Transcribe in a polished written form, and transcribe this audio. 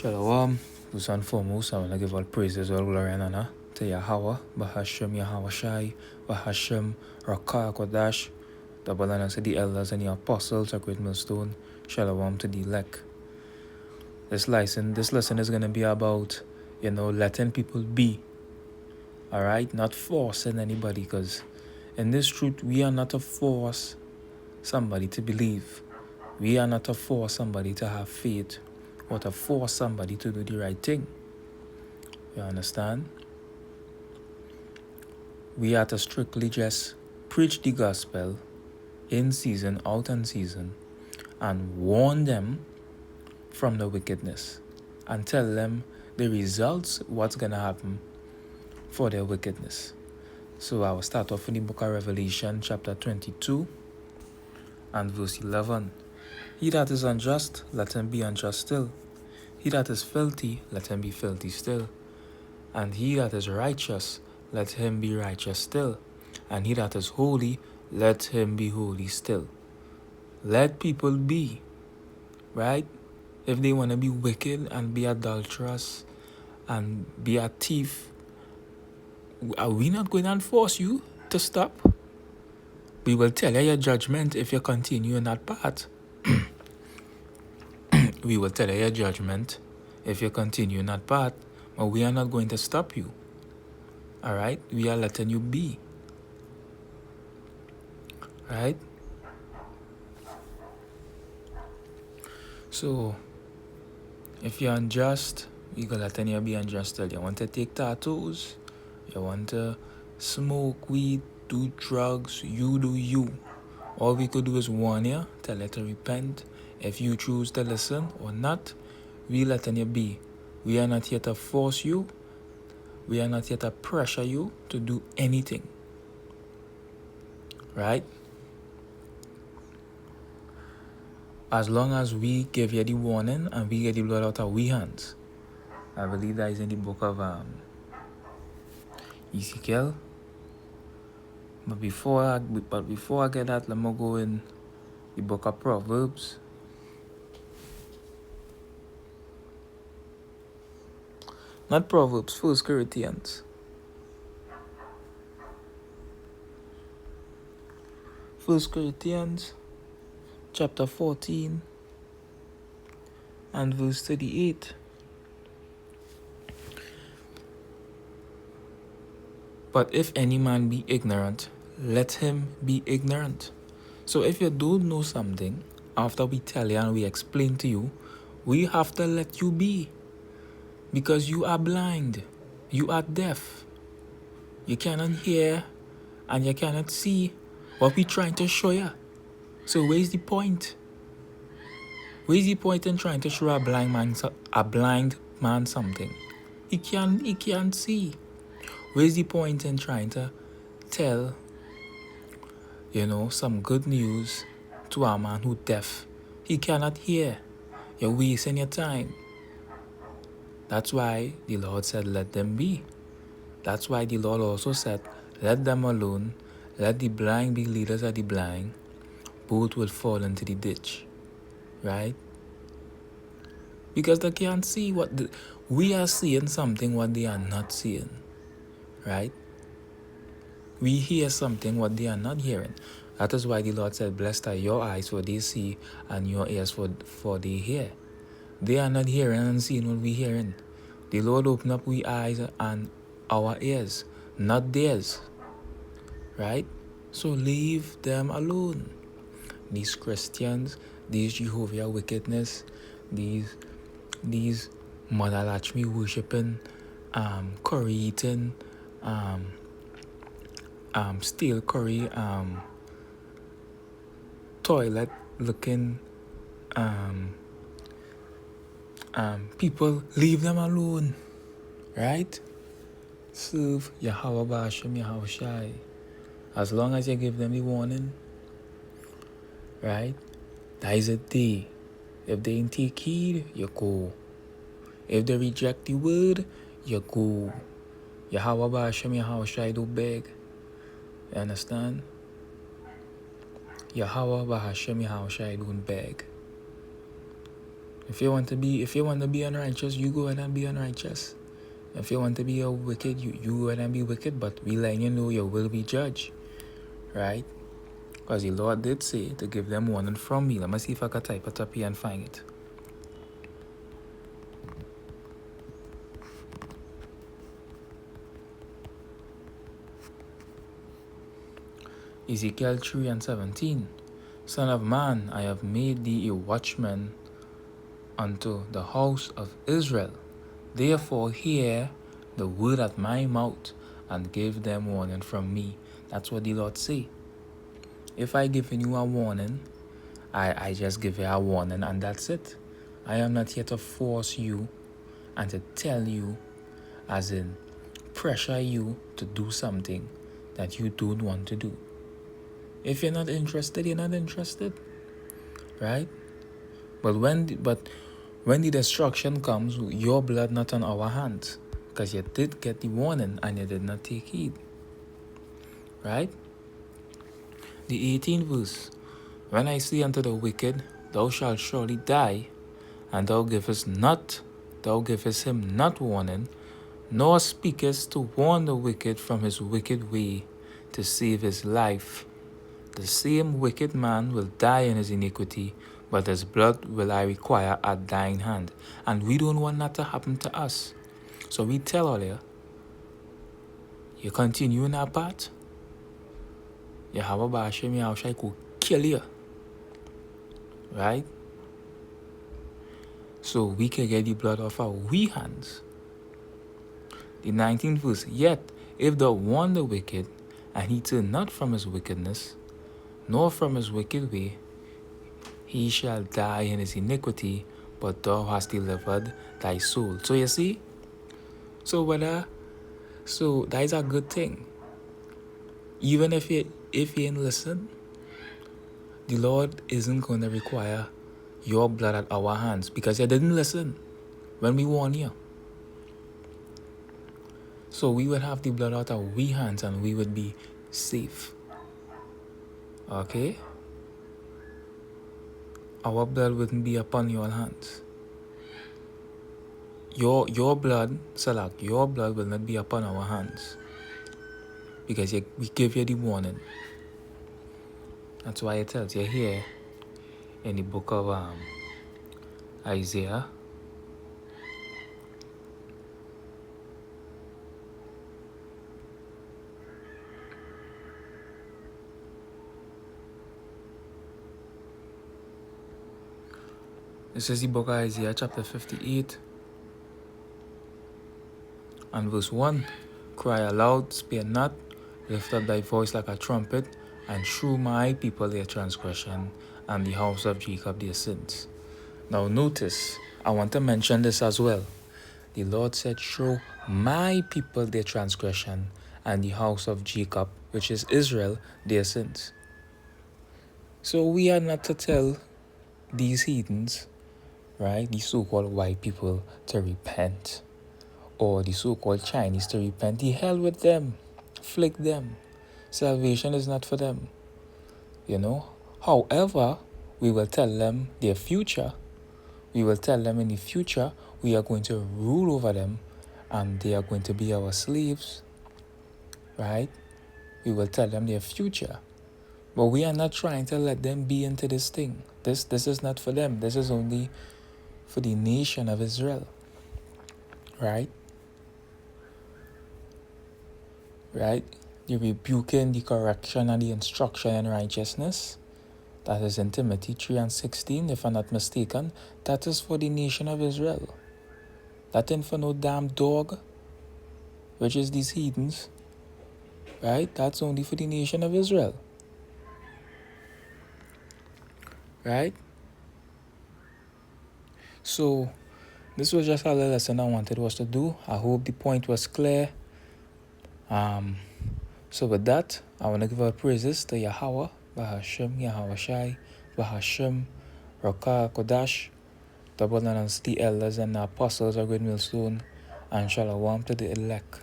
Shalom. First and foremost, I want to give all praises, all glory and honor to Yahweh, Bahashem, Yahweh Shai, Bahashem, Rakah, Kodash, double honor to the elders and the apostles of Great Millstone. Shalom to the elect. This lesson is going to be about, letting people be. All right? Not forcing anybody, because in this truth, we are not to force somebody to believe. We are not to force somebody to have faith or to force somebody to do the right thing. You understand? We are to strictly just preach the gospel in season, out in season, and warn them from the wickedness and tell them the results, what's going to happen for their wickedness. So I will start off in the book of Revelation, chapter 22 and verse 11. He that is unjust, let him be unjust still. He that is filthy, let him be filthy still. And he that is righteous, let him be righteous still. And he that is holy, let him be holy still. Let people be, right? If they want to be wicked and be adulterous and be a thief, are we not going to enforce you to stop? We will tell you your judgment if you continue in that path. We will tell you your judgment if you continue in that path, but we are not going to stop you. All right? We are letting you be. Right? So, if you're unjust, we gonna let you be unjust still. You want to take tattoos, you want to smoke weed, do drugs, you do you. All we could do is warn you, tell you to repent. If you choose to listen or not, we letting you be. We are not here to force you. We are not here to pressure you to do anything. Right? As long as we give you the warning and we get the blood out of we hands. I believe that is in the book of Ezekiel. But before I get that, let me go in the book of Proverbs. Not Proverbs, 1 Corinthians. 1 Corinthians chapter 14 and verse 38. But if any man be ignorant, let him be ignorant. So if you don't know something, after we tell you and we explain to you, we have to let you be. Because you are blind. You are deaf. You cannot hear and you cannot see what we're trying to show you. So where's the point? Where's the point in trying to show a blind man something? He can't see. Where's the point in trying to tell, some good news to a man who's deaf? He cannot hear. You're wasting your time. That's why the Lord said, let them be. That's why the Lord also said, let them alone. Let the blind be leaders of the blind. Both will fall into the ditch. Right? Because they can't see we are seeing something what they are not seeing. Right? We hear something what they are not hearing. That is why the Lord said, blessed are your eyes for they see and your ears for they hear. They are not hearing and seeing what we hearing. The Lord opened up we eyes and our ears, not theirs. Right? So leave them alone. These Christians, these Jehovah wickedness, these Mother Lakshmi worshipping, curry eating, stale curry, toilet looking, people, leave them alone. Right? Serve Yahweh Ba'ashem, Yahweh Shai. As long as you give them the warning, right? That is a day. If they ain't take heed, you go. If they reject the word, you go. Yahweh Ba'ashem, Yahweh Shai, don't beg. You understand? Yahweh Ba'ashem, Yahweh Shai, don't beg. If you want to be unrighteous, you go ahead and be unrighteous. If you want to be a wicked, you go ahead and be wicked, but we letting you know you will be judged. Right? Because the Lord did say to give them warning from me. Let me see if I can type it up here and find it. Ezekiel 3:17. Son of man, I have made thee a watchman unto the house of Israel. Therefore hear the word at my mouth and give them warning from me. That's what the Lord say. If I give you a warning, I just give you a warning and that's it. I am not here to force you and to tell you, as in pressure you to do something that you don't want to do. If you're not interested, you're not interested, right? But when the destruction comes, your blood not on our hands, because you did get the warning and you did not take heed, right? The 18th verse. When I say unto the wicked, thou shalt surely die, and thou givest him not warning, nor speakest to warn the wicked from his wicked way, to save his life. The same wicked man will die in his iniquity, but his blood will I require at thine hand. And we don't want that to happen to us. So we tell all you continue in that path, you have a bashim, you have to kill you. Right? So we can get the blood off our hands. The 19th verse. Yet, if thou warn the wicked, and he turn not from his wickedness, nor from his wicked way, he shall die in his iniquity, but thou hast delivered thy soul. So you see? So that is a good thing. Even if you ain't listen, the Lord isn't going to require your blood at our hands because you didn't listen when we warned you. So we would have the blood out of our hands and we would be safe. Okay? Our blood wouldn't be upon your hands. Your blood, Salak, your blood will not be upon our hands. Because we give you the warning. That's why it tells you here in the book of Isaiah. This is the book of Isaiah chapter 58 and verse 1. Cry aloud, spare not, lift up thy voice like a trumpet, and shew my people their transgression, and the house of Jacob their sins. Now notice, I want to mention this as well. The Lord said, show my people their transgression, and the house of Jacob, which is Israel, their sins. So we are not to tell these heathens, right, the so-called white people, to repent, or the so-called Chinese to repent. The hell with them. Flick them. Salvation is not for them. However, we will tell them their future. We will tell them in the future we are going to rule over them and they are going to be our slaves. Right? We will tell them their future. But we are not trying to let them be into this thing. This is not for them. This is only for the nation of Israel. Right? Right? The rebuking, the correction, and the instruction in righteousness. That is in Timothy 3:16, if I'm not mistaken. That is for the nation of Israel. That ain't for no damn dog, which is these heathens. Right? That's only for the nation of Israel. Right? So, this was just a little lesson I wanted us to do. I hope the point was clear. So with that, I want to give our praises to Yahweh, Bahashim, Yahweh Shai, Bahashim, Rakah, Kodash, the brothers, the elders, and the apostles of Great Millstone, and Shalom to the elect.